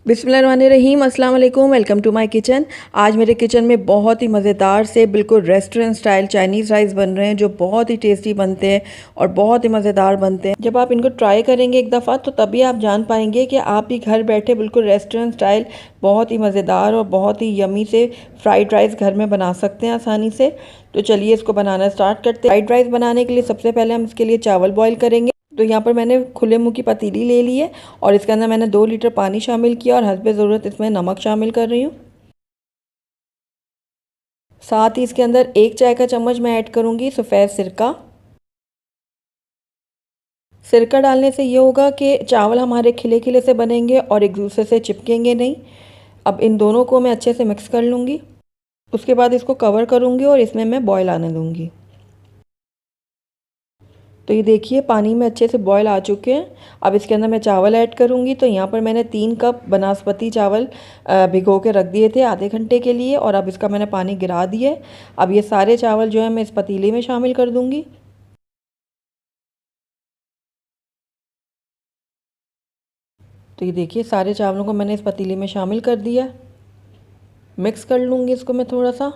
बिस्मिल्लाहिर्रहमानिर्रहीम, अस्सलाम वालेकुम। Welcome to my kitchen. आज मेरे किचन में बहुत ही मज़ेदार से बिल्कुल रेस्टोरेंट स्टाइल चाइनीज़ राइस बन रहे हैं जो बहुत ही टेस्टी बनते हैं और बहुत ही मज़ेदार बनते हैं। जब आप इनको ट्राई करेंगे एक दफ़ा तो तभी आप जान पाएंगे कि आप भी घर बैठे बिल्कुल रेस्टोरेंट स्टाइल बहुत ही मज़ेदार और बहुत ही यमी से फ्राइड राइस घर में बना सकते हैं आसानी से। तो चलिए इसको बनाना स्टार्ट करते हैं। फ्राइड राइस बनाने के लिए सबसे पहले हम इसके लिए चावल बॉयल करेंगे। तो यहाँ पर मैंने खुले मुँह की पतीली ले ली है और इसके अंदर मैंने 2 लीटर पानी शामिल किया और हस्बे ज़रूरत इसमें नमक शामिल कर रही हूँ। साथ ही इसके अंदर 1 चाय का चम्मच मैं ऐड करूँगी सफ़ेद सिरका। सिरका डालने से ये होगा कि चावल हमारे खिले खिले से बनेंगे और एक दूसरे से चिपकेंगे नहीं। अब इन दोनों को मैं अच्छे से मिक्स कर लूँगी। उसके बाद इसको कवर करूँगी और इसमें मैं बॉयल आने दूँगी। तो ये देखिए पानी में अच्छे से बॉयल आ चुके हैं। अब इसके अंदर मैं चावल ऐड करूँगी। तो यहाँ पर मैंने 3 कप बासमती चावल भिगो के रख दिए थे आधे घंटे के लिए और अब इसका मैंने पानी गिरा दिया है। अब ये सारे चावल जो है मैं इस पतीले में शामिल कर दूँगी। तो ये देखिए सारे चावलों को मैंने इस पतीले में शामिल कर दिया। मिक्स कर लूँगी इसको मैं थोड़ा सा।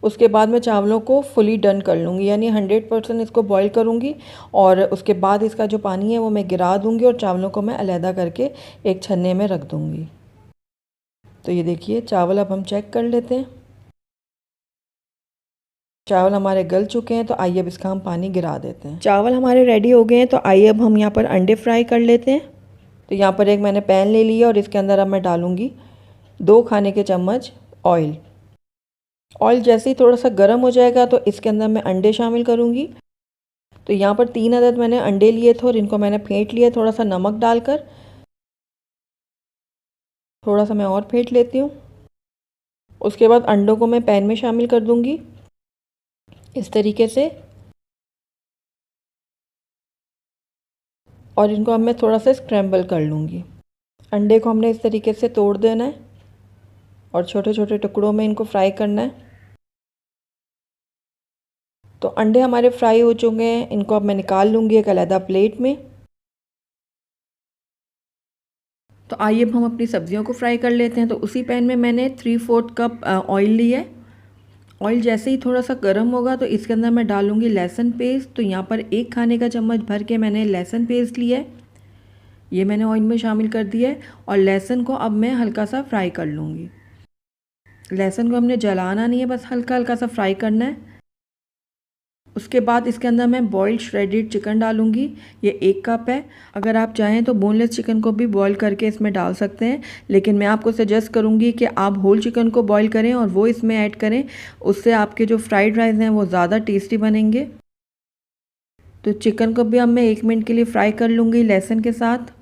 उसके बाद मैं चावलों को फुली डन कर लूँगी यानी 100% इसको बॉईल करूँगी और उसके बाद इसका जो पानी है वो मैं गिरा दूँगी और चावलों को मैं अलहदा करके एक छन्ने में रख दूँगी। तो ये देखिए चावल अब हम चेक कर लेते हैं। चावल हमारे गल चुके हैं तो आइए अब इसका हम पानी गिरा देते हैं। चावल हमारे रेडी हो गए हैं तो आइए अब हम यहाँ पर अंडे फ्राई कर लेते हैं। तो यहाँ पर एक मैंने पैन ले लिया और इसके अंदर अब मैं डालूँगी 2 खाने के चम्मच ऑयल। ऑयल जैसे ही थोड़ा सा गर्म हो जाएगा तो इसके अंदर मैं अंडे शामिल करूँगी। तो यहाँ पर 3 अदद मैंने अंडे लिए थे और इनको मैंने फेंट लिया थोड़ा सा नमक डालकर। थोड़ा सा मैं और फेंट लेती हूँ। उसके बाद अंडों को मैं पैन में शामिल कर दूँगी इस तरीके से और इनको अब मैं थोड़ा सा स्क्रैम्बल कर लूँगी। अंडे को हमने इस तरीके से तोड़ देना है और छोटे छोटे टुकड़ों में इनको फ्राई करना है। तो अंडे हमारे फ्राई हो चुके हैं, इनको अब मैं निकाल लूँगी एक अलग प्लेट में। तो आइए अब हम अपनी सब्जियों को फ्राई कर लेते हैं। तो उसी पैन में मैंने 3/4 कप ऑयल लिया है। ऑयल जैसे ही थोड़ा सा गर्म होगा तो इसके अंदर मैं डालूँगी लहसुन पेस्ट। तो यहाँ पर 1 खाने का चम्मच भर के मैंने लहसुन पेस्ट लिया है। ये मैंने ऑयल में शामिल कर दिया है और लहसुन को अब मैं हल्का सा फ्राई कर लूँगी। लहसुन को हमने जलाना नहीं है, बस हल्का हल्का सा फ्राई करना है। उसके बाद इसके अंदर मैं बॉइल्ड श्रेडेड चिकन डालूँगी। ये 1 कप है। अगर आप चाहें तो बोनलेस चिकन को भी बॉईल करके इसमें डाल सकते हैं, लेकिन मैं आपको सजेस्ट करूँगी कि आप होल चिकन को बॉईल करें और वो इसमें ऐड करें। उससे आपके जो फ्राइड राइस हैं वो ज़्यादा टेस्टी बनेंगे। तो चिकन को भी अब मैं 1 मिनट के लिए फ्राई कर लूँगी लहसुन के साथ।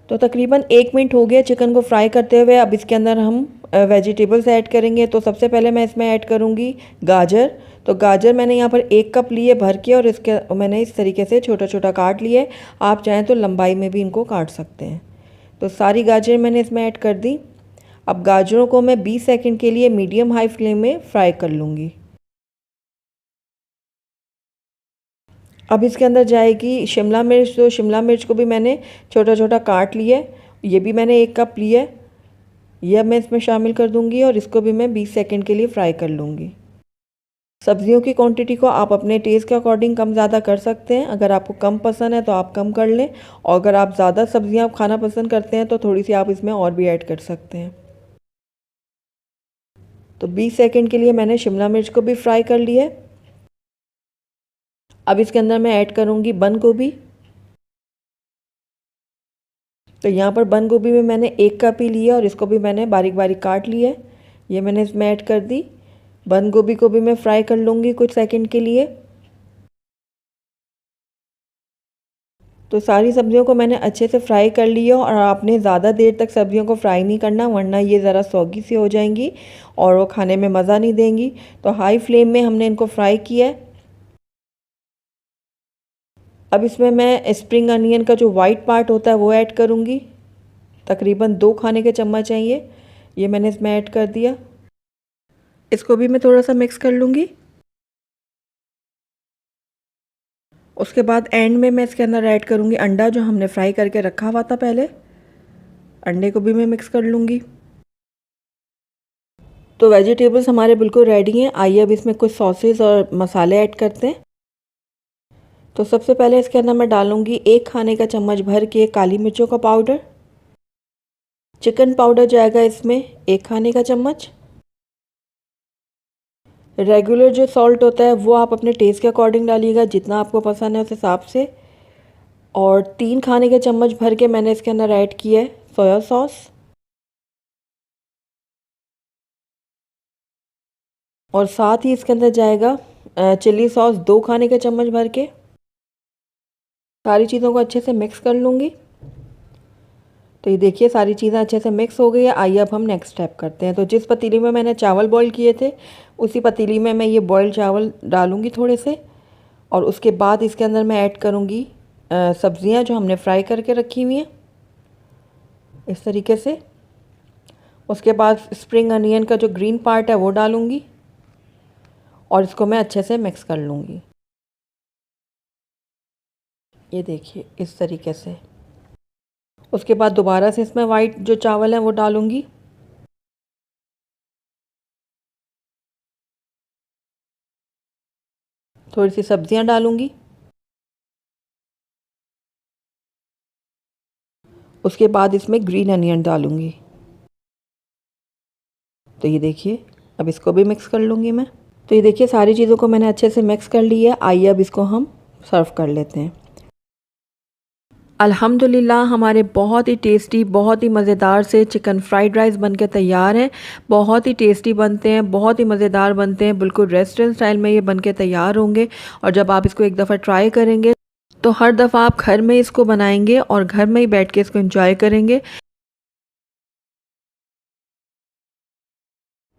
तो तकरीबन 1 मिनट हो गया चिकन को फ्राई करते हुए। अब इसके अंदर हम वेजिटेबल्स ऐड करेंगे। तो सबसे पहले मैं इसमें ऐड करूँगी गाजर। तो गाजर मैंने यहाँ पर 1 कप लिए भर के और इसके मैंने इस तरीके से छोटा छोटा काट लिया है। आप चाहें तो लंबाई में भी इनको काट सकते हैं। तो सारी गाजर मैंने इसमें ऐड कर दी। अब गाजरों को मैं 20 सेकंड के लिए मीडियम हाई फ्लेम में फ्राई कर लूँगी। अब इसके अंदर जाएगी शिमला मिर्च। तो शिमला मिर्च को भी मैंने छोटा छोटा काट लिया है। ये भी मैंने 1 कप लिया है। यह मैं इसमें शामिल कर दूंगी और इसको भी मैं 20 सेकंड के लिए फ्राई कर लूँगी। सब्जियों की क्वांटिटी को आप अपने टेस्ट के अकॉर्डिंग कम ज़्यादा कर सकते हैं। अगर आपको कम पसंद है तो आप कम कर लें और अगर आप ज़्यादा सब्जियां खाना पसंद करते हैं तो थोड़ी सी आप इसमें और भी ऐड कर सकते हैं। तो 20 सेकंड के लिए मैंने शिमला मिर्च को भी फ्राई कर लिया है। अब इसके अंदर मैं ऐड करूँगी बंद गोभी। तो यहाँ पर बंद गोभी में मैंने 1 कप ही लिया और इसको भी मैंने बारीक बारीक काट लिया है। ये मैंने इसमें ऐड कर दी। बंद गोभी को भी मैं फ्राई कर लूँगी कुछ सेकंड के लिए। तो सारी सब्जियों को मैंने अच्छे से फ्राई कर लिया और आपने ज़्यादा देर तक सब्जियों को फ्राई नहीं करना वरना ये ज़रा सौगी सी हो जाएंगी और वो खाने में मज़ा नहीं देंगी। तो हाई फ्लेम में हमने इनको फ्राई किया है। अब इसमें मैं स्प्रिंग अनियन का जो वाइट पार्ट होता है वो ऐड करूँगी। तकरीबन 2 खाने के चम्मच चाहिए। ये मैंने इसमें ऐड कर दिया। इसको भी मैं थोड़ा सा मिक्स कर लूँगी। उसके बाद एंड में मैं इसके अंदर ऐड करूँगी अंडा जो हमने फ्राई करके रखा हुआ था पहले। अंडे को भी मैं मिक्स कर लूँगी। तो वेजिटेबल्स हमारे बिल्कुल रेडी हैं। आइए अब इसमें कुछ सॉसेस और मसाले ऐड करते हैं। तो सबसे पहले इसके अंदर मैं डालूँगी 1 खाने का चम्मच भर के काली मिर्चों का पाउडर। चिकन पाउडर जाएगा इसमें 1 खाने का चम्मच। रेगुलर जो सॉल्ट होता है वो आप अपने टेस्ट के अकॉर्डिंग डालिएगा, जितना आपको पसंद है उस हिसाब से। और 3 खाने के चम्मच भर के मैंने इसके अंदर ऐड किया है सोया सॉस। और साथ ही इसके अंदर जाएगा चिली सॉस 2 खाने के चम्मच भर के। सारी चीज़ों को अच्छे से मिक्स कर लूँगी। तो ये देखिए सारी चीज़ें अच्छे से मिक्स हो गई है। आइए अब हम नेक्स्ट स्टेप करते हैं। तो जिस पतीली में मैंने चावल बॉईल किए थे उसी पतीली में मैं ये बॉइल्ड चावल डालूँगी थोड़े से। और उसके बाद इसके अंदर मैं ऐड करूँगी सब्ज़ियाँ जो हमने फ्राई करके रखी हुई हैं, इस तरीके से। उसके बाद स्प्रिंग अनियन का जो ग्रीन पार्ट है वो डालूँगी और इसको मैं अच्छे से मिक्स कर लूँगी। ये देखिए इस तरीके से। उसके बाद दोबारा से इसमें वाइट जो चावल है वो डालूँगी। थोड़ी सी सब्जियां डालूँगी। उसके बाद इसमें ग्रीन अनियन डालूँगी। तो ये देखिए अब इसको भी मिक्स कर लूँगी मैं। तो ये देखिए सारी चीज़ों को मैंने अच्छे से मिक्स कर लिया है। आइए अब इसको हम सर्व कर लेते हैं। अल्हम्दुलिल्लाह हमारे बहुत ही टेस्टी, बहुत ही मज़ेदार से चिकन फ्राइड राइस बनके तैयार हैं। बहुत ही टेस्टी बनते हैं, बहुत ही मज़ेदार बनते हैं। बिल्कुल रेस्टोरेंट स्टाइल में ये बनके तैयार होंगे। और जब आप इसको एक दफ़ा ट्राई करेंगे तो हर दफ़ा आप घर में इसको बनाएंगे और घर में ही बैठ के इसको एंजॉय करेंगे।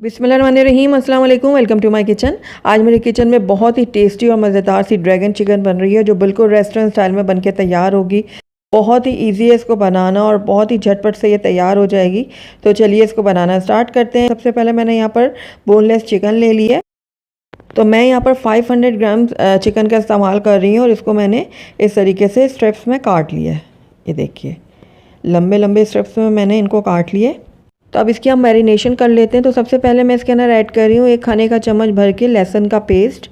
बिस्मिल्लाहिर्रहमानिर्रहीम, अस्सलाम वालेकुम, वेलकम टू माय किचन। आज मेरे किचन में बहुत ही टेस्टी और मज़ेदार सी ड्रैगन चिकन बन रही है जो बिल्कुल रेस्टोरेंट स्टाइल में बनके तैयार होगी। बहुत ही इजी है इसको बनाना और बहुत ही झटपट से ये तैयार हो जाएगी। तो चलिए इसको बनाना स्टार्ट करते हैं। सबसे पहले मैंने यहाँ पर बोनलेस चिकन ले लिया है। तो मैं यहाँ पर 500 ग्राम चिकन का इस्तेमाल कर रही हूँ और इसको मैंने इस तरीके से स्ट्रिप्स में काट लिया है। ये देखिए लंबे लंबे स्ट्रिप्स में मैंने इनको काट लिए। तो अब इसकी हम मैरिनेशन कर लेते हैं। तो सबसे पहले मैं इसके अंदर ऐड कर रही हूँ 1 खाने का चम्मच भर के लहसुन का पेस्ट।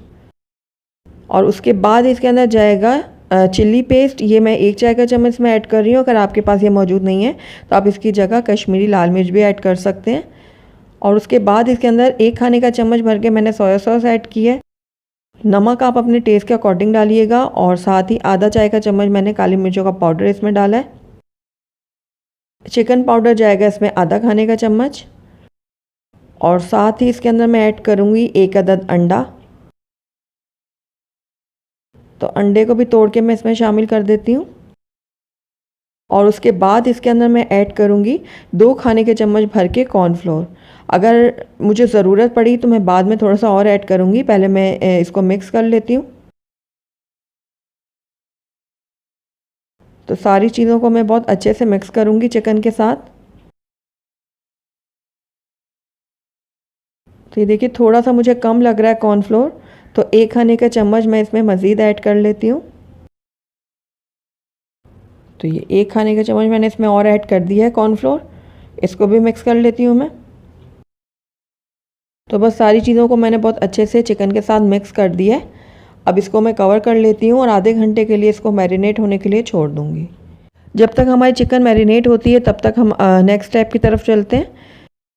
और उसके बाद इसके अंदर जाएगा चिल्ली पेस्ट। ये मैं 1 चाय का चम्मच में ऐड कर रही हूँ। अगर आपके पास ये मौजूद नहीं है तो आप इसकी जगह कश्मीरी लाल मिर्च भी ऐड कर सकते हैं। और उसके बाद इसके अंदर 1 खाने का चम्मच भर के मैंने सोया सॉस ऐड की है। नमक आप अपने टेस्ट के अकॉर्डिंग डालिएगा। और साथ ही आधा चाय का चम्मच मैंने काली मिर्चों का पाउडर इसमें डाला है। चिकन पाउडर जाएगा इसमें आधा खाने का चम्मच। और साथ ही इसके अंदर मैं ऐड करूँगी 1 अदद अंडा। तो अंडे को भी तोड़ के मैं इसमें शामिल कर देती हूँ। और उसके बाद इसके अंदर मैं ऐड करूँगी 2 खाने के चम्मच भर के कॉर्नफ्लोर। अगर मुझे ज़रूरत पड़ी तो मैं बाद में थोड़ा सा और ऐड करूँगी। पहले मैं इसको मिक्स कर लेती हूँ। तो सारी चीज़ों को मैं बहुत अच्छे से मिक्स करूँगी चिकन के साथ। तो ये देखिए थोड़ा सा मुझे कम लग रहा है कॉर्नफ्लोर, तो 1 खाने का चम्मच मैं इसमें मज़ीद ऐड कर लेती हूँ। तो ये 1 खाने का चम्मच मैंने इसमें और ऐड कर दिया है कॉर्नफ्लोर। इसको भी मिक्स कर लेती हूँ मैं। तो बस सारी चीज़ों को मैंने बहुत अच्छे से चिकन के साथ मिक्स कर दिया है। अब इसको मैं कवर कर लेती हूँ और आधे घंटे के लिए इसको मैरिनेट होने के लिए छोड़ दूँगी। जब तक हमारी चिकन मैरिनेट होती है तब तक हम नेक्स्ट स्टेप की तरफ चलते हैं।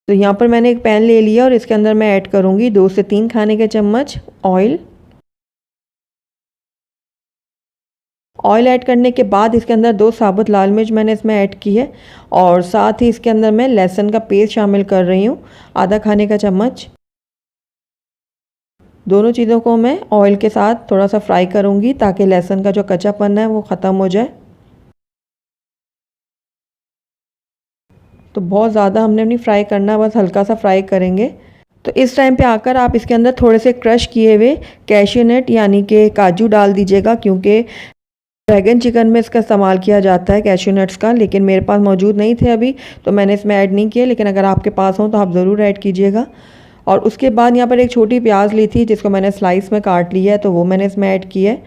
तो यहाँ पर मैंने एक पैन ले लिया और इसके अंदर मैं ऐड करूँगी 2 से 3 खाने के चम्मच ऑयल। ऑयल ऐड करने के बाद इसके अंदर 2 साबुत लाल मिर्च मैंने इसमें ऐड की है। और साथ ही इसके अंदर मैं लहसुन का पेस्ट शामिल कर रही हूँ आधा खाने का चम्मच। दोनों चीज़ों को मैं ऑयल के साथ थोड़ा सा फ्राई करूँगी ताकि लहसुन का जो कच्चापन है वो ख़त्म हो जाए। तो बहुत ज़्यादा हमने नहीं फ्राई करना, बस हल्का सा फ्राई करेंगे। तो इस टाइम पे आकर आप इसके अंदर थोड़े से क्रश किए हुए कैश्यू नट यानी कि काजू डाल दीजिएगा, क्योंकि ड्रैगन चिकन में इसका इस्तेमाल किया जाता है कैश्यू नट्स का। लेकिन मेरे पास मौजूद नहीं थे अभी तो मैंने इसमें ऐड नहीं किए, लेकिन अगर आपके पास हो तो आप ज़रूर ऐड कीजिएगा। और उसके बाद यहाँ पर एक छोटी प्याज ली थी जिसको मैंने स्लाइस में काट लिया है, तो वो मैंने इसमें ऐड की है।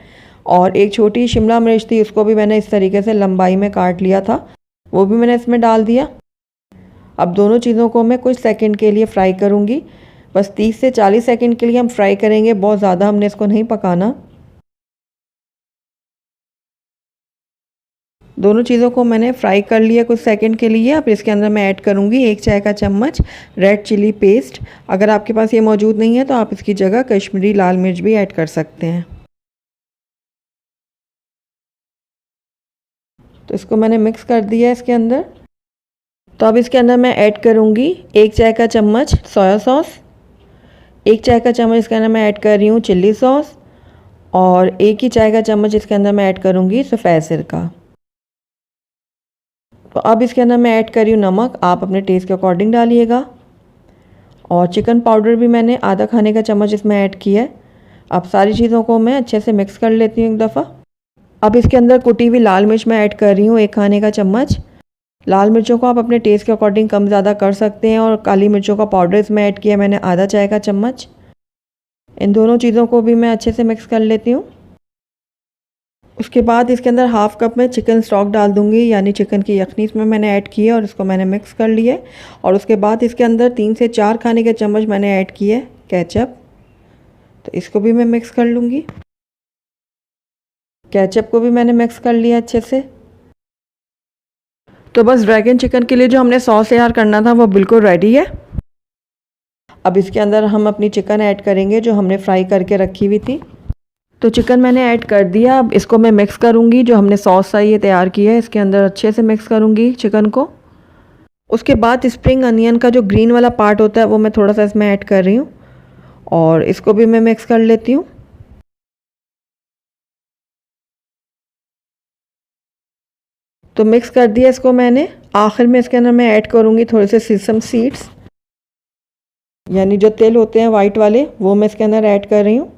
और एक छोटी शिमला मिर्च थी, उसको भी मैंने इस तरीके से लंबाई में काट लिया था। वो भी मैंने इसमें डाल दिया। अब दोनों चीज़ों को मैं कुछ सेकंड के लिए फ्राई करूँगी। बस 30 से 40 सेकंड के लिए हम फ्राई करेंगे, बहुत ज़्यादा हमने इसको नहीं पकाना। दोनों चीज़ों को मैंने फ्राई कर लिया कुछ सेकंड के लिए। अब इसके अंदर मैं ऐड करूँगी 1 चाय का चम्मच रेड चिली पेस्ट। अगर आपके पास ये मौजूद नहीं है तो आप इसकी जगह कश्मीरी लाल मिर्च भी ऐड कर सकते हैं। तो इसको मैंने मिक्स कर दिया इसके अंदर। तो अब इसके अंदर मैं ऐड करूँगी 1 चाय का चम्मच सोया सॉस, 1 चाय का चम्मच इसके अंदर मैं ऐड कर रही हूँ चिल्ली सॉस, और 1 ही चाय का चम्मच इसके अंदर मैं ऐड करूँगी सफ़ेद सिरका। तो अब इसके अंदर मैं ऐड कर रही हूँ नमक, आप अपने टेस्ट के अकॉर्डिंग डालिएगा। और चिकन पाउडर भी मैंने आधा खाने का चम्मच इसमें ऐड किया है। अब सारी चीज़ों को मैं अच्छे से मिक्स कर लेती हूँ एक दफ़ा। अब इसके अंदर कुटी हुई लाल मिर्च मैं ऐड कर रही हूँ 1 खाने का चम्मच। लाल मिर्चों को आप अपने टेस्ट के अकॉर्डिंग कम ज़्यादा कर सकते हैं। और काली मिर्चों का पाउडर इसमें ऐड किया मैंने आधा चाय का चम्मच। इन दोनों चीज़ों को भी मैं अच्छे से मिक्स कर लेती हूँ। उसके बाद इसके अंदर हाफ़ कप में चिकन स्टॉक डाल दूँगी, यानी चिकन की यखनी इसमें मैंने ऐड की है और इसको मैंने मिक्स कर लिया है। और उसके बाद इसके अंदर 3 से 4 खाने के चम्मच मैंने ऐड किए है केचप। तो इसको भी मैं मिक्स कर लूँगी। केचप को भी मैंने मिक्स कर लिया अच्छे से। तो बस ड्रैगन चिकन के लिए जो हमने सॉस तैयार करना था वो बिल्कुल रेडी है। अब इसके अंदर हम अपनी चिकन ऐड करेंगे जो हमने फ्राई करके रखी हुई थी। तो चिकन मैंने ऐड कर दिया। अब इसको मैं मिक्स करूँगी, जो हमने सॉस सा ये तैयार किया है इसके अंदर अच्छे से मिक्स करूँगी चिकन को। उसके बाद स्प्रिंग अनियन का जो ग्रीन वाला पार्ट होता है वो मैं थोड़ा सा इसमें ऐड कर रही हूँ और इसको भी मैं मिक्स कर लेती हूँ। तो मिक्स कर दिया इसको मैंने। आखिर में इसके अंदर मैं ऐड करूँगी थोड़े से सीसम सीड्स, यानी जो तिल होते हैं वाइट वाले, वो मैं इसके अंदर ऐड कर रही हूँ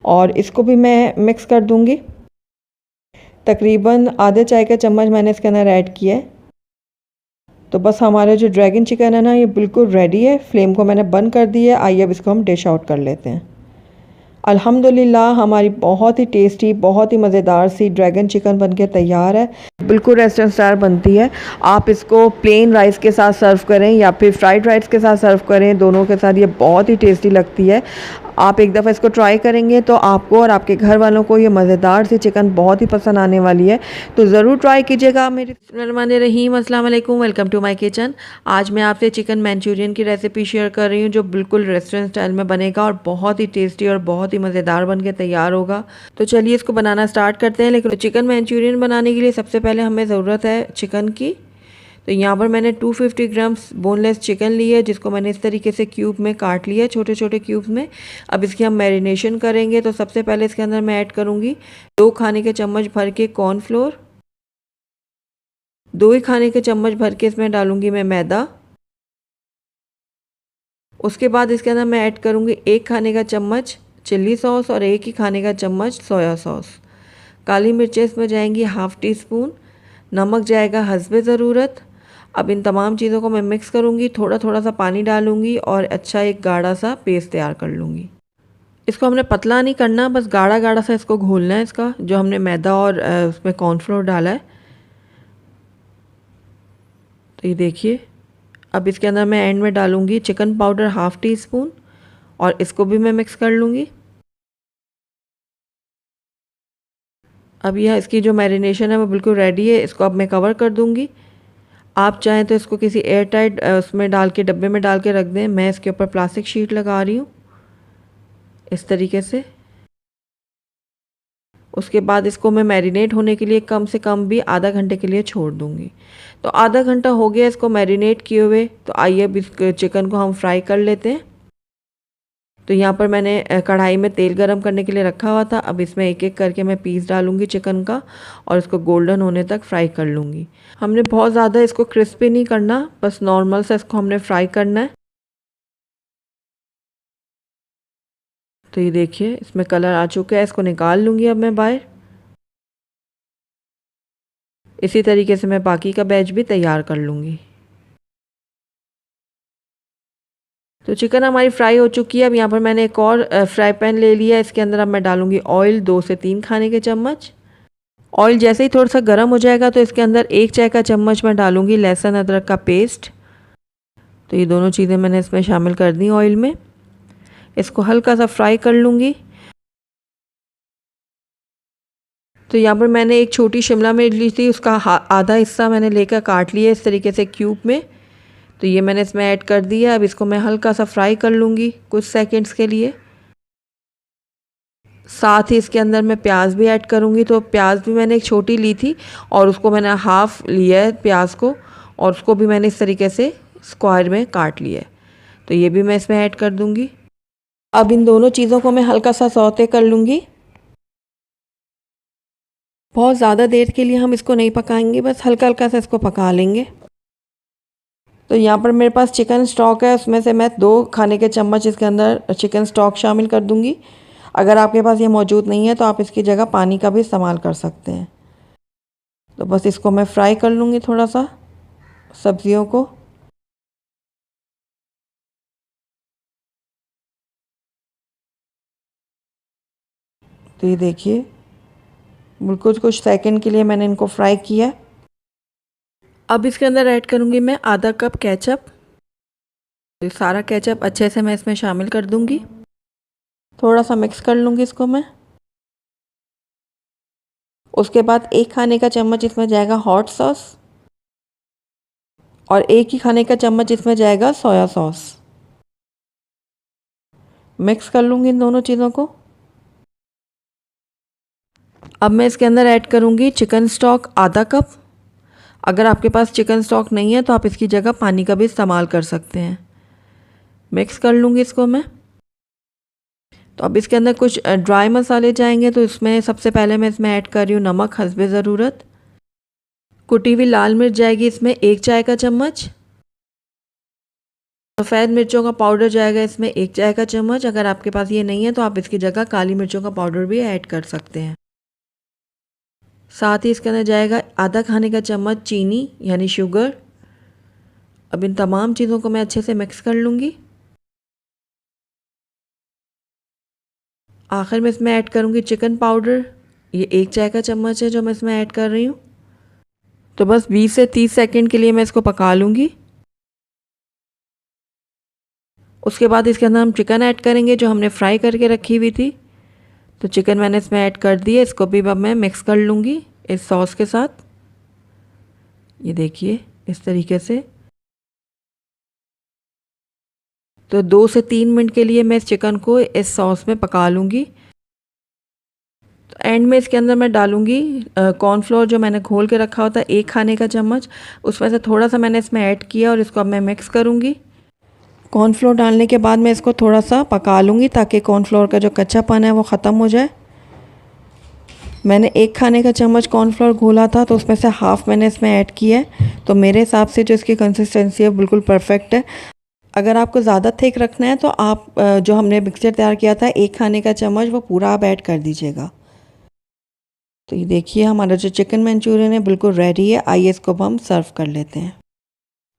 और इसको भी मैं मिक्स कर दूँगी। तकरीबन आधे चाय का चम्मच मैंने इसके अंदर ऐड किया है। तो बस हमारा जो ड्रैगन चिकन है ना ये बिल्कुल रेडी है। फ्लेम को मैंने बंद कर दिया है। आइए अब इसको हम डिश आउट कर लेते हैं। अल्हम्दुलिल्लाह हमारी बहुत ही टेस्टी, बहुत ही मज़ेदार सी ड्रैगन चिकन बनके तैयार है। बिल्कुल रेस्टोरेंट स्टाइल बनती है। आप इसको प्लेन राइस के साथ सर्व करें या फिर फ्राइड राइस के साथ सर्व करें, दोनों के साथ ये बहुत ही टेस्टी लगती है। आप एक दफ़ा इसको ट्राई करेंगे तो आपको और आपके घर वालों को ये मज़ेदार सी चिकन बहुत ही पसंद आने वाली है। तो ज़रूर ट्राई कीजिएगा। मेरे बिस्मिल्लाहिर्रहमानिर्रहीम, अस्सलाम वालेकुम, वेलकम टू माय किचन। आज मैं आपसे चिकन मंचूरियन की रेसिपी शेयर कर रही हूँ जो बिल्कुल रेस्टोरेंट स्टाइल में बनेगा और बहुत ही टेस्टी और बहुत ही मज़ेदार बन के तैयार होगा। तो चलिए इसको बनाना स्टार्ट करते हैं। लेकिन चिकन मंचूरियन बनाने के लिए सबसे पहले हमें ज़रूरत है चिकन की। तो यहाँ पर मैंने 250 ग्राम्स बोनलेस चिकन ली है जिसको मैंने इस तरीके से क्यूब में काट लिया है, छोटे छोटे क्यूब्स में। अब इसकी हम मैरिनेशन करेंगे। तो सबसे पहले इसके अंदर मैं ऐड करूँगी 2 खाने के चम्मच भर के कॉर्नफ्लोर, 2 ही खाने के चम्मच भर के इसमें डालूँगी मैं मैदा। उसके बाद इसके अंदर मैं ऐड करूँगी 1 खाने का चम्मच चिल्ली सॉस और 1 ही खाने का चम्मच सोया सॉस। काली मिर्चें इसमें जाएंगी हाफ़ टी स्पून, नमक जाएगा हस्बे ज़रूरत। अब इन तमाम चीज़ों को मैं मिक्स करूँगी, थोड़ा थोड़ा सा पानी डालूँगी और अच्छा एक गाढ़ा सा पेस्ट तैयार कर लूँगी। इसको हमने पतला नहीं करना, बस गाढ़ा गाढ़ा सा इसको घोलना है, इसका जो हमने मैदा और उसमें कॉर्नफ्लोर डाला है। तो ये देखिए। अब इसके अंदर मैं एंड में डालूँगी chicken powder half tea spoon और इसको भी मैं मिक्स कर लूँगी। अब यह इसकी जो मैरिनेशन है वो बिल्कुल रेडी है। इसको अब मैं कवर कर दूँगी। आप चाहें तो इसको किसी एयर टाइट उसमें डाल के, डब्बे में डाल के रख दें। मैं इसके ऊपर प्लास्टिक शीट लगा रही हूँ इस तरीके से। उसके बाद इसको मैं मैरिनेट होने के लिए कम से कम भी आधा घंटे के लिए छोड़ दूँगी। तो आधा घंटा हो गया इसको मैरिनेट किए हुए। तो आइए अब इस चिकन को हम फ्राई कर लेते हैं। तो यहाँ पर मैंने कढ़ाई में तेल गरम करने के लिए रखा हुआ था। अब इसमें एक एक करके मैं पीस डालूँगी चिकन का और इसको गोल्डन होने तक फ्राई कर लूँगी। हमने बहुत ज़्यादा इसको क्रिस्पी नहीं करना, बस नॉर्मल सा इसको हमने फ्राई करना है। तो ये देखिए इसमें कलर आ चुका है। इसको निकाल लूँगी अब मैं बाहर। इसी तरीके से मैं बाकी का बैच भी तैयार कर लूँगी। तो चिकन हमारी फ्राई हो चुकी है। अब यहाँ पर मैंने एक और फ्राई पैन ले लिया है। इसके अंदर अब मैं डालूँगी ऑयल 2 से 3 खाने के चम्मच। ऑयल जैसे ही थोड़ा सा गर्म हो जाएगा तो इसके अंदर 1 चाय का चम्मच मैं डालूँगी लहसुन अदरक का पेस्ट। तो ये दोनों चीज़ें मैंने इसमें शामिल कर दी ऑयल में। इसको हल्का सा फ्राई कर लूँगी। तो यहाँ पर मैंने एक छोटी शिमला मिर्च ली थी, उसका आधा हिस्सा मैंने लेकर काट लिया इस तरीके से क्यूब में। तो ये मैंने इसमें ऐड कर दिया। अब इसको मैं हल्का सा फ्राई कर लूँगी कुछ सेकंड्स के लिए। साथ ही इसके अंदर मैं प्याज भी ऐड करूँगी। तो प्याज भी मैंने एक छोटी ली थी और उसको मैंने हाफ़ लिया है प्याज को, और उसको भी मैंने इस तरीके से स्क्वायर में काट लिया है। तो ये भी मैं इसमें ऐड कर दूँगी। अब इन दोनों चीज़ों को मैं हल्का सा सौते कर लूँगी। बहुत ज़्यादा देर के लिए हम इसको नहीं पकाएंगे, बस हल्का हल्का सा इसको पका लेंगे। तो यहाँ पर मेरे पास चिकन स्टॉक है, उसमें से मैं 2 खाने के चम्मच इसके अंदर चिकन स्टॉक शामिल कर दूँगी। अगर आपके पास ये मौजूद नहीं है तो आप इसकी जगह पानी का भी इस्तेमाल कर सकते हैं। तो बस इसको मैं फ्राई कर लूँगी थोड़ा सा सब्जियों को। तो ये देखिए बिल्कुल कुछ सेकंड के लिए मैंने इनको फ्राई किया। अब इसके अंदर ऐड करूँगी मैं आधा कप केचप। तो सारा केचप अच्छे से मैं इसमें शामिल कर दूँगी। थोड़ा सा मिक्स कर लूँगी इसको मैं। उसके बाद 1 खाने का चम्मच इसमें जाएगा हॉट सॉस और 1 ही खाने का चम्मच इसमें जाएगा सोया सॉस। मिक्स कर लूँगी इन दोनों चीज़ों को। अब मैं इसके अंदर ऐड करूँगी चिकन स्टॉक आधा कप। अगर आपके पास चिकन स्टॉक नहीं है तो आप इसकी जगह पानी का भी इस्तेमाल कर सकते हैं। मिक्स कर लूँगी इसको मैं। तो अब इसके अंदर कुछ ड्राई मसाले जाएंगे। तो इसमें सबसे पहले मैं इसमें ऐड कर रही हूँ नमक हस्बे ज़रूरत। कुटी हुई लाल मिर्च जाएगी इसमें 1 चाय का चम्मच। सफ़ेद मिर्चों का पाउडर जाएगा इसमें 1 चाय का चम्मच। अगर आपके पास ये नहीं है तो आप इसकी जगह काली मिर्चों का पाउडर भी ऐड कर सकते हैं। साथ ही इसके अंदर जाएगा आधा खाने का चम्मच चीनी यानी शुगर। अब इन तमाम चीज़ों को मैं अच्छे से मिक्स कर लूँगी। आखिर में इसमें ऐड करूँगी चिकन पाउडर। ये 1 चाय का चम्मच है जो मैं इसमें ऐड कर रही हूँ। तो बस 20 से 30 सेकंड के लिए मैं इसको पका लूँगी। उसके बाद इसके अंदर हम चिकन ऐड करेंगे जो हमने फ्राई करके रखी हुई थी। तो चिकन मैंने इसमें ऐड कर दिया। इसको भी अब मैं मिक्स कर लूँगी इस सॉस के साथ। ये देखिए इस तरीके से। तो 2 से 3 मिनट के लिए मैं इस चिकन को इस सॉस में पका लूँगी। तो एंड में इसके अंदर मैं डालूँगी कॉर्नफ्लोर जो मैंने घोल के रखा होता है 1 खाने का चम्मच। उसमें से थोड़ा सा मैंने इसमें ऐड किया और इसको अब मैं मिक्स करूँगी। कॉर्नफ्लोर डालने के बाद मैं इसको थोड़ा सा पका लूँगी ताकि कॉर्नफ्लोर का जो कच्चापन है वो ख़त्म हो जाए। मैंने 1 खाने का चम्मच कॉर्नफ्लोर घोला था तो उसमें से हाफ़ मैंने इसमें ऐड किया है। तो मेरे हिसाब से जो इसकी कंसिस्टेंसी है बिल्कुल परफेक्ट है। अगर आपको ज़्यादा थिक रखना है तो आप जो हमने मिक्सचर तैयार किया था 1 खाने का चम्मच वो पूरा आप ऐड कर दीजिएगा। तो ये देखिए हमारा जो चिकन मंचूरियन है बिल्कुल रेडी है। आइए इसको अब हम सर्व कर लेते हैं।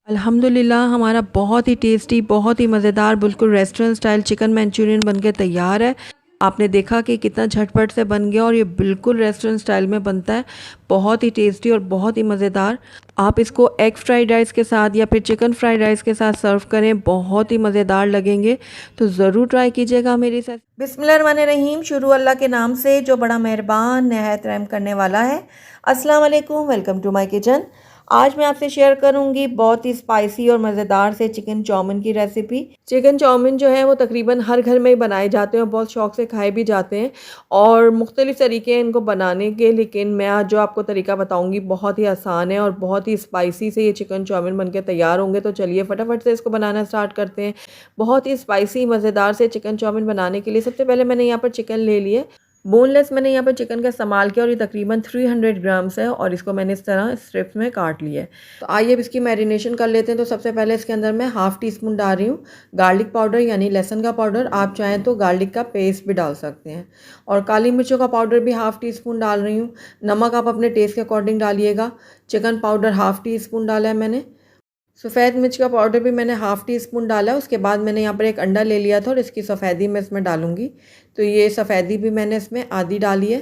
अल्हम्दुलिल्लाह हमारा बहुत ही टेस्टी, बहुत ही मज़ेदार, बिल्कुल रेस्टोरेंट स्टाइल चिकन मंचूरियन बनके तैयार है। आपने देखा कि कितना झटपट से बन गया और ये बिल्कुल रेस्टोरेंट स्टाइल में बनता है। बहुत ही टेस्टी और बहुत ही मज़ेदार। आप इसको एग फ्राइड राइस के साथ या फिर चिकन फ्राइड राइस के साथ सर्व करें, बहुत ही मज़ेदार लगेंगे। तो ज़रूर ट्राई कीजिएगा मेरे साथ। बिस्मिल्लाहिर्रहमानिर्रहीम। शुरू अल्लाह के नाम से जो बड़ा मेहरबान नहायत रहम करने वाला है। अस्सलाम वालेकुम, वेलकम टू माय किचन। आज मैं आपसे शेयर करूंगी बहुत ही स्पाइसी और मज़ेदार से चिकन चाउमीन की रेसिपी। चिकन चाउमीन जो है वो तकरीबन हर घर में ही बनाए जाते हैं और बहुत शौक से खाए भी जाते हैं और मुख्तलिफ़ तरीके हैं इनको बनाने के। लेकिन मैं आज जो आपको तरीका बताऊंगी बहुत ही आसान है और बहुत ही स्पाइसी से ये चिकन चाउमीन बनके तैयार होंगे। तो चलिए फटाफट से इसको बनाना स्टार्ट करते हैं। बहुत ही स्पाइसी मज़ेदार से चिकन चाउमीन बनाने के लिए सबसे पहले मैंने यहाँ पर चिकन ले लिए। बोनलेस मैंने यहाँ पर चिकन का इस्तेमाल किया और ये तकरीबन 300 ग्राम्स है और इसको मैंने इस तरह स्ट्रिप्स में काट लिया है। तो आइए अब इसकी मैरिनेशन कर लेते हैं। तो सबसे पहले इसके अंदर मैं हाफ़ टी स्पून डाल रही हूँ गार्लिक पाउडर यानी लहसुन का पाउडर। आप चाहें तो गार्लिक का पेस्ट भी डाल सकते हैं। और काली मिर्चों का पाउडर भी हाफ़ टी स्पून डाल रही हूँ। नमक आप अपने टेस्ट के अकॉर्डिंग डालिएगा। Chicken powder half tea spoon डाला है मैंने। सफ़ेद मिर्च का पाउडर भी मैंने हाफ़ टी स्पून डाला है। उसके बाद मैंने यहाँ पर एक अंडा ले लिया था और इसकी सफ़ेदी मैं इसमें डालूँगी। तो ये सफ़ेदी भी मैंने इसमें आधी डाली है।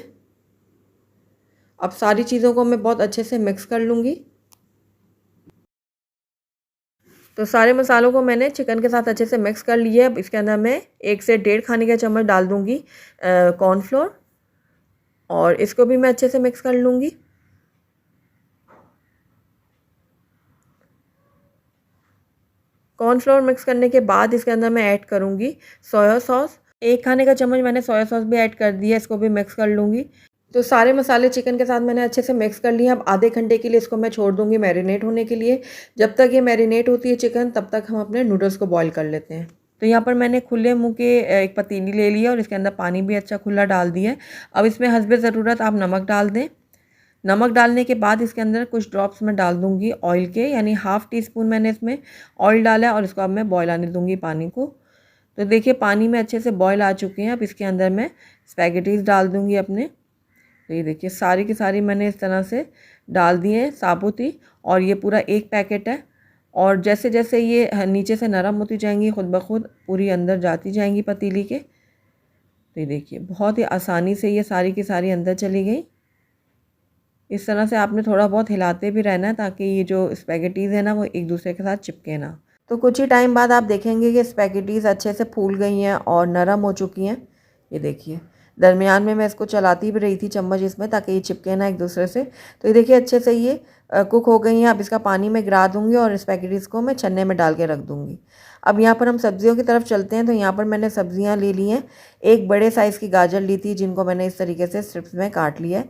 अब सारी चीज़ों को मैं बहुत अच्छे से मिक्स कर लूँगी। तो सारे मसालों को मैंने चिकन के साथ अच्छे से मिक्स कर लिया है। अब इसके अंदर मैं 1 से 1.5 खाने का चम्मच डाल दूँगी कॉर्नफ्लोर, और इसको भी मैं अच्छे से मिक्स कर लूँगी। कॉर्नफ्लोर मिक्स करने के बाद इसके अंदर मैं ऐड करूँगी सोया सॉस। 1 खाने का चम्मच मैंने सोया सॉस भी ऐड कर दिया, इसको भी मिक्स कर लूँगी। तो सारे मसाले चिकन के साथ मैंने अच्छे से मिक्स कर लिए। अब आधे घंटे के लिए इसको मैं छोड़ दूँगी मैरिनेट होने के लिए। जब तक ये मैरिनेट होती है चिकन, तब तक हम अपने नूडल्स को बॉईल कर लेते हैं। तो यहाँ पर मैंने खुले मुँह के एक पतीली ले लिया और इसके अंदर पानी भी अच्छा खुला डाल दिया है। अब इसमें हस्बे ज़रूरत आप नमक डाल दें। नमक डालने के बाद इसके अंदर कुछ ड्रॉप्स मैं डाल दूँगी ऑयल के, यानी हाफ़ टी स्पून मैंने इसमें ऑयल डाला है और इसको अब मैं बॉयल आने दूँगी पानी को। तो देखिए पानी में अच्छे से बॉयल आ चुके हैं। अब इसके अंदर मैं स्पैगेटीज़ डाल दूँगी अपने। तो ये देखिए सारी की सारी मैंने इस तरह से डाल दी है साबुत ही, और ये पूरा 1 पैकेट है। और जैसे जैसे ये नीचे से नरम होती जाएंगी खुद ब खुद पूरी अंदर जाती जाएंगी पतीली के। तो ये देखिए बहुत ही आसानी से ये सारी की सारी अंदर चली गई। इस तरह से आपने थोड़ा बहुत हिलाते भी रहना है ताकि ये जो स्पैगेटीज़ है ना वो एक दूसरे के साथ चिपके ना। तो कुछ ही टाइम बाद आप देखेंगे कि स्पैगेटीज़ अच्छे से फूल गई हैं और नरम हो चुकी हैं। ये देखिए दरमियान में मैं इसको चलाती भी रही थी चम्मच इसमें, ताकि ये चिपके ना एक दूसरे से। तो ये देखिए अच्छे से ये कुक हो गई हैं। अब इसका पानी में गिरा दूँगी और स्पैगेटीज़ को मैं छन्ने में डाल के रख दूँगी। अब यहाँ पर हम सब्जियों की तरफ चलते हैं। तो यहाँ पर मैंने सब्जियाँ ले ली हैं। एक बड़े साइज़ की गाजर ली थी, जिनको मैंने इस तरीके से स्ट्रिप्स में काट लिया है।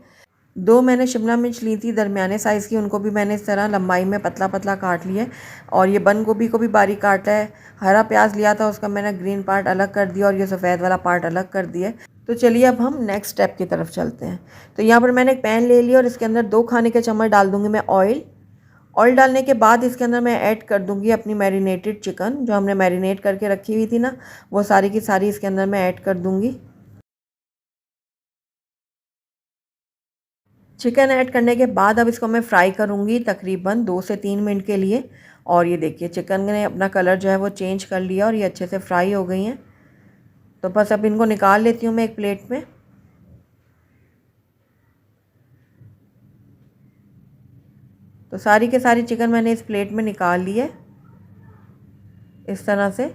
2 मैंने शिमला मिर्च ली थी दरमियाने साइज़ की, उनको भी मैंने इस तरह लंबाई में पतला पतला काट लिया है। और ये बंद गोभी को भी बारीक काटा है। हरा प्याज लिया था, उसका मैंने ग्रीन पार्ट अलग कर दिया और ये सफ़ेद वाला पार्ट अलग कर दिया। तो चलिए अब हम नेक्स्ट स्टेप की तरफ चलते हैं। तो यहाँ पर मैंने एक पैन ले लिया और इसके अंदर 2 खाने के चम्मच डाल दूँगी मैं ऑयल। ऑयल डालने के बाद इसके अंदर मैं ऐड कर दूँगी अपनी मैरिनेटेड चिकन, जो हमने मैरिनेट करके रखी हुई थी ना, वो सारी की सारी इसके अंदर मैं ऐड कर दूँगी। चिकन ऐड करने के बाद अब इसको मैं फ्राई करूँगी तकरीबन 2 से 3 मिनट के लिए। और ये देखिए चिकन ने अपना कलर जो है वो चेंज कर लिया और ये अच्छे से फ्राई हो गई हैं। तो बस अब इनको निकाल लेती हूँ मैं एक प्लेट में। तो सारी के सारी चिकन मैंने इस प्लेट में निकाल ली है इस तरह से।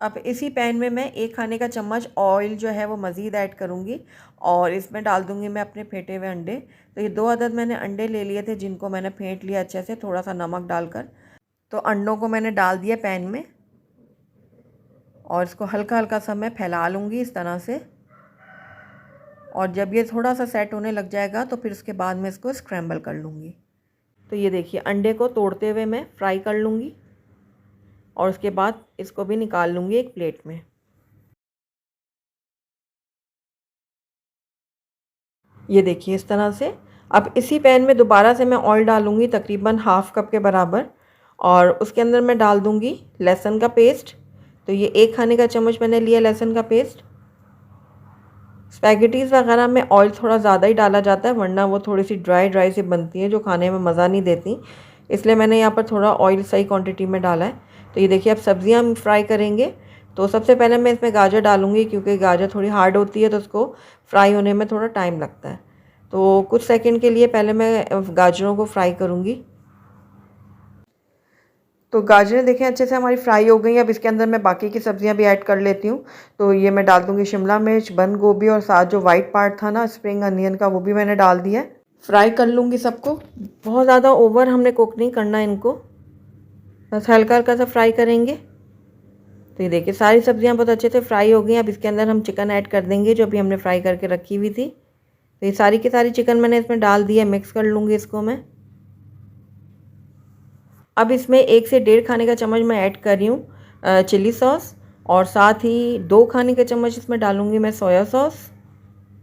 अब इसी पैन में मैं 1 खाने का चम्मच ऑयल जो है वो मज़ीद ऐड करूँगी और इसमें डाल दूँगी मैं अपने फेंटे हुए अंडे। तो ये 2 अदद मैंने अंडे ले लिए थे, जिनको मैंने फेंट लिया अच्छे से थोड़ा सा नमक डालकर। तो अंडों को मैंने डाल दिया पैन में और इसको हल्का हल्का सा मैं फैला लूँगी इस तरह से। और जब ये थोड़ा सा सेट होने लग जाएगा तो फिर उसके बाद मैं इसको स्क्रैम्बल कर लूँगी। तो ये देखिए अंडे को तोड़ते हुए मैं फ्राई कर लूँगी और उसके बाद इसको भी निकाल लूँगी एक प्लेट में। ये देखिए इस तरह से। अब इसी पैन में दोबारा से मैं ऑयल डालूँगी तकरीबन हाफ़ कप के बराबर, और उसके अंदर मैं डाल दूँगी लहसुन का पेस्ट। तो ये 1 खाने का चम्मच मैंने लिया लहसुन का पेस्ट। स्पैगेटीज़ वगैरह में ऑयल थोड़ा ज़्यादा ही डाला जाता है, वरना वो थोड़ी सी ड्राई ड्राई सी बनती है जो खाने में मज़ा नहीं देती, इसलिए मैंने यहाँ पर थोड़ा ऑयल सही क्वांटिटी में डाला है। तो ये देखिए अब सब्ज़ियाँ हम फ्राई करेंगे। तो सबसे पहले मैं इसमें गाजर डालूँगी, क्योंकि गाजर थोड़ी हार्ड होती है तो उसको फ्राई होने में थोड़ा टाइम लगता है। तो कुछ सेकंड के लिए पहले मैं गाजरों को फ्राई करूँगी। तो गाजरें देखें अच्छे से हमारी फ्राई हो गई हैं। अब इसके अंदर मैं बाकी की सब्ज़ियां भी ऐड कर लेती हूँ। तो ये मैं डाल दूँगी शिमला मिर्च, बंद गोभी और साथ जो वाइट पार्ट था ना स्प्रिंग अनियन का, वो भी मैंने डाल दिया है। फ्राई कर लूँगी सबको। बहुत ज़्यादा ओवर हमने कुक नहीं करना इनको, बस हल्का हल्का सा फ्राई करेंगे। तो ये देखिए सारी सब्ज़ियाँ बहुत अच्छे से फ्राई हो गई हैं। अब इसके अंदर हम चिकन ऐड कर देंगे जो अभी हमने फ्राई करके रखी हुई थी। तो ये सारी की सारी चिकन मैंने इसमें डाल दी है, मिक्स कर लूँगी इसको मैं। अब इसमें 1 से 1.5 खाने का चम्मच मैं ऐड कर रही हूँ चिली सॉस, और साथ ही 2 खाने के चम्मच इसमें डालूँगी मैं सोया सॉस।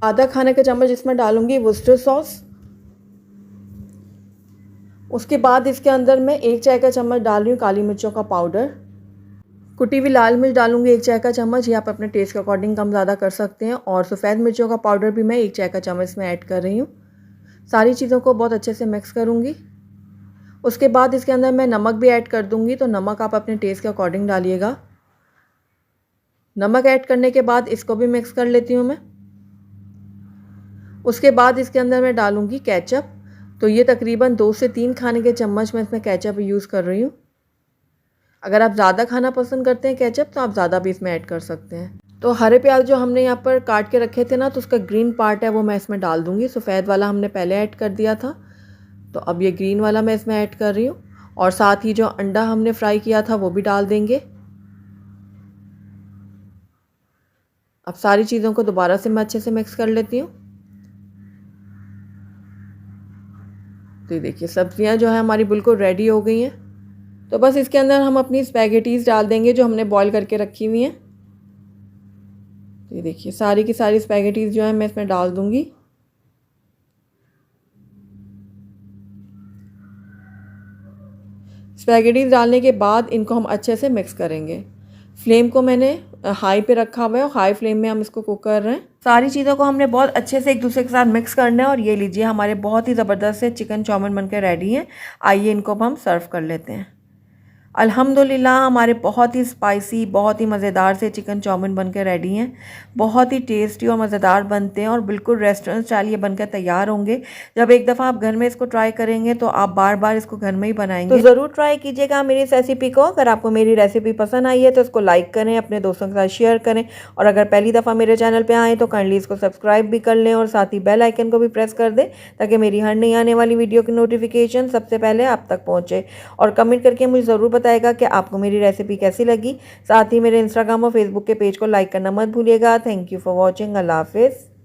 आधा खाने का चम्मच इसमें डालूँगी वुस्टर सॉस। उसके बाद इसके अंदर मैं 1 चाय का चम्मच डाल रही हूँ काली मिर्चों का पाउडर। कुटी हुई लाल मिर्च डालूँगी 1 चाय का चम्मच, या आप अपने टेस्ट के अकॉर्डिंग कम ज़्यादा कर सकते हैं। और सफ़ेद मिर्चों का पाउडर भी मैं 1 चाय का चम्मच में ऐड कर रही हूँ। सारी चीज़ों को बहुत अच्छे से मिक्स करूँगी। उसके बाद इसके अंदर मैं नमक भी ऐड कर दूँगी। तो नमक आप अपने टेस्ट के अकॉर्डिंग डालिएगा। नमक ऐड करने के बाद इसको भी मिक्स कर लेती हूँ मैं। उसके बाद इसके अंदर मैं डालूँगी केचप। तो ये तकरीबन 2 से 3 खाने के चम्मच मैं इसमें केचप यूज़ कर रही हूँ। अगर आप ज़्यादा खाना पसंद करते हैं केचप तो आप ज़्यादा भी इसमें ऐड कर सकते हैं। तो हरे प्याज जो हमने यहाँ पर काट के रखे थे ना, तो उसका ग्रीन पार्ट है वो मैं इसमें डाल दूँगी। सफ़ेद वाला हमने पहले ऐड कर दिया था, तो अब ये ग्रीन वाला मैं इसमें ऐड कर रही हूँ। और साथ ही जो अंडा हमने फ्राई किया था वो भी डाल देंगे। अब सारी चीज़ों को दोबारा से मैं अच्छे से मिक्स कर लेती हूँ। तो ये देखिए सब्जियाँ जो है हमारी बिल्कुल रेडी हो गई हैं। तो बस इसके अंदर हम अपनी स्पैगेटीज़ डाल देंगे जो हमने बॉईल करके रखी हुई हैं। तो ये देखिए सारी की सारी स्पैगेटीज़ जो है मैं इसमें डाल दूँगी। स्पैगेटीज़ डालने के बाद इनको हम अच्छे से मिक्स करेंगे। फ्लेम को मैंने हाई पे रखा हुआ है और हाई फ्लेम में हम इसको कुक कर रहे हैं। सारी चीज़ों को हमने बहुत अच्छे से एक दूसरे के साथ मिक्स करना है। और ये लीजिए हमारे बहुत ही ज़बरदस्त से चिकन चाउमीन बनकर रेडी हैं। आइए इनको अब हम सर्व कर लेते हैं। अल्हम्दुलिल्लाह हमारे बहुत ही स्पाइसी, बहुत ही मज़ेदार से चिकन चाउमीन बनकर रेडी हैं। बहुत ही टेस्टी और मज़ेदार बनते हैं और बिल्कुल रेस्टोरेंट स्टाइल ये बनकर तैयार होंगे। जब एक दफ़ा आप घर में इसको ट्राई करेंगे तो आप बार बार इसको घर में ही बनाएंगे। तो ज़रूर ट्राई कीजिएगा मेरी इस रेसिपी को। अगर आपको मेरी रेसिपी पसंद आई है तो इसको लाइक करें, अपने दोस्तों के साथ शेयर करें। और अगर पहली दफ़ा मेरे चैनल पर आएँ तो काइंडली इसको सब्सक्राइब भी कर लें और साथ ही बेल आइकन को भी प्रेस कर दें ताकि मेरी हर नई आने वाली वीडियो की नोटिफिकेशन सबसे पहले आप तक पहुँचे। और कमेंट करके मुझे ज़रूर बताएगा कि आपको मेरी रेसिपी कैसी लगी। साथ ही मेरे इंस्टाग्राम और फेसबुक के पेज को लाइक करना मत भूलिएगा। Thank you for watching. Allah हाफिज़।